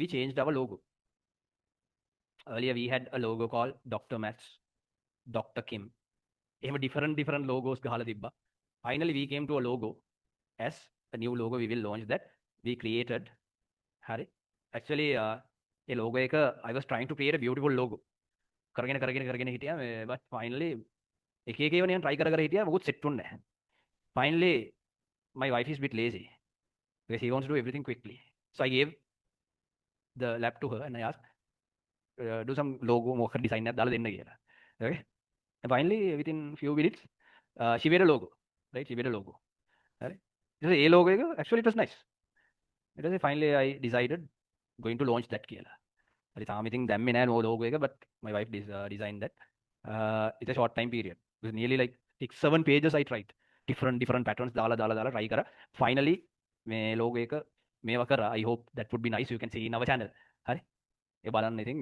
we changed our logo. Earlier we had a logo called Dr. Maths, Dr. Kim. එහෙම different logos ගහලා තිබ්බා. Finally we came to a logo as a new logo. We will launch that. We created හරි. Actually ඒ logo එක I was trying to create a beautiful logo. කරගෙන හිටියා but finally එක එක ඒවා නිකන් try කර හිටියා මොකුත් set වුන්නේ නැහැ. Finally my wife is a bit lazy because he wants to do everything quickly. So I gave the lab to her and I asked do some logo මොකක් design එකක් දාලා දෙන්න කියලා. Okay. And finally within few minutes she made a logo. Right? She made a logo. Right? So a logo එක actually it was nice. It was finally I decided going to launch that කියලා. හරි තාම ඉතින් දැම්මේ නෑ logo එක but my wife designed that. It's a short time period. It was nearly like 6-7 pages I tried. Different patterns දාලා try කරා. Finally මේ logo එක මේවා කරා. I hope that would be nice. You can see in our channel. හරි. ඒ බලන්න ඉතින්